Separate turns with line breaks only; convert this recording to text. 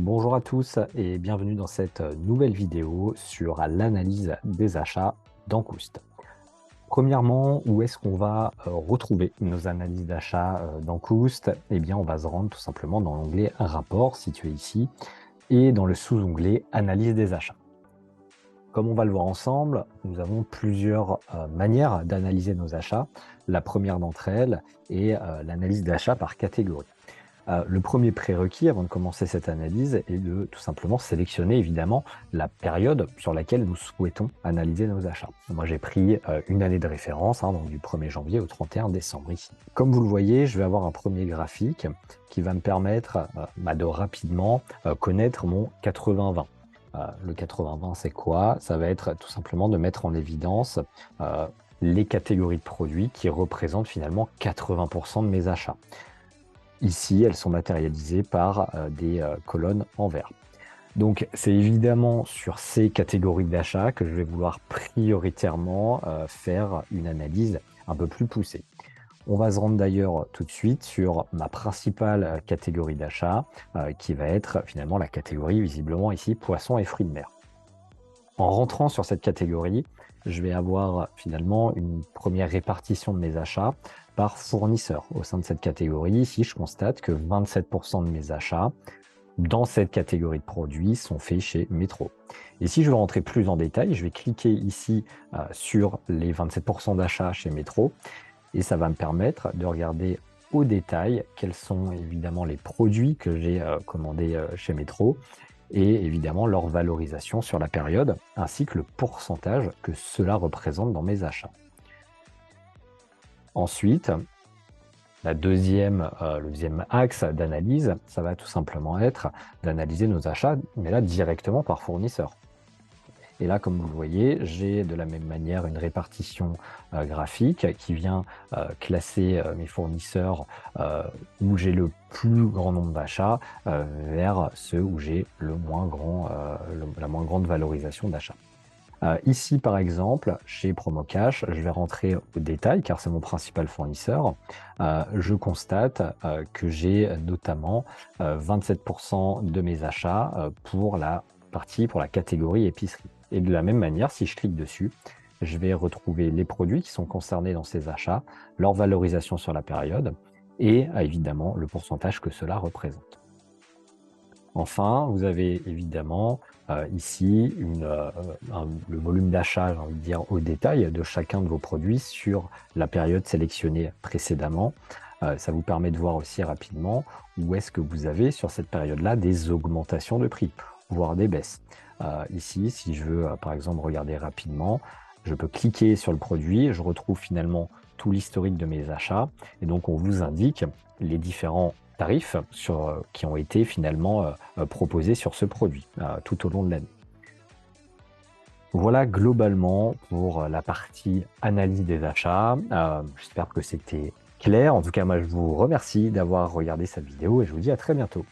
Bonjour à tous et bienvenue dans cette nouvelle vidéo sur l'analyse des achats dans Koust. Premièrement, où est-ce qu'on va retrouver nos analyses d'achat dans Koust? Eh bien, on va se rendre tout simplement dans l'onglet Rapport situé ici et dans le sous-onglet Analyse des achats. Comme on va le voir ensemble, nous avons plusieurs manières d'analyser nos achats. La première d'entre elles est l'analyse d'achat par catégorie. Le premier prérequis avant de commencer cette analyse est de tout simplement sélectionner évidemment la période sur laquelle nous souhaitons analyser nos achats. Moi j'ai pris une année de référence, donc du 1er janvier au 31 décembre ici. Comme vous le voyez, je vais avoir un premier graphique qui va me permettre de rapidement connaître mon 80-20. Le 80-20 c'est quoi? Ça va être tout simplement de mettre en évidence les catégories de produits qui représentent finalement 80% de mes achats. Ici, elles sont matérialisées par des colonnes en vert. Donc, c'est évidemment sur ces catégories d'achat que je vais vouloir prioritairement faire une analyse un peu plus poussée. On va se rendre d'ailleurs tout de suite sur ma principale catégorie d'achat, qui va être finalement la catégorie visiblement ici poissons et fruits de mer. En rentrant sur cette catégorie, je vais avoir finalement une première répartition de mes achats par fournisseur. Au sein de cette catégorie, ici, je constate que 27% de mes achats dans cette catégorie de produits sont faits chez Metro. Et si je veux rentrer plus en détail, je vais cliquer ici sur les 27% d'achats chez Metro et ça va me permettre de regarder au détail quels sont évidemment les produits que j'ai commandés chez Metro et évidemment leur valorisation sur la période, ainsi que le pourcentage que cela représente dans mes achats. Ensuite, le deuxième axe d'analyse, ça va tout simplement être d'analyser nos achats, mais là directement par fournisseur. Et là, comme vous le voyez, j'ai de la même manière une répartition graphique qui vient classer mes fournisseurs où j'ai le plus grand nombre d'achats vers ceux où j'ai la moins grande valorisation d'achat. Ici, par exemple, chez Promocash, je vais rentrer au détail car c'est mon principal fournisseur. Je constate que j'ai notamment 27% de mes achats pour la catégorie épicerie. Et de la même manière, si je clique dessus, je vais retrouver les produits qui sont concernés dans ces achats, leur valorisation sur la période et évidemment le pourcentage que cela représente. Enfin, vous avez évidemment ici le volume d'achat, j'ai envie de dire, au détail de chacun de vos produits sur la période sélectionnée précédemment. Ça vous permet de voir aussi rapidement où est-ce que vous avez sur cette période-là des augmentations de prix, voire des baisses. Ici, si je veux par exemple regarder rapidement, je peux cliquer sur le produit, je retrouve finalement tout l'historique de mes achats et donc on vous indique les différents tarifs qui ont été finalement proposés sur ce produit tout au long de l'année. Voilà globalement pour la partie analyse des achats. J'espère que c'était clair. En tout cas, moi, je vous remercie d'avoir regardé cette vidéo et je vous dis à très bientôt.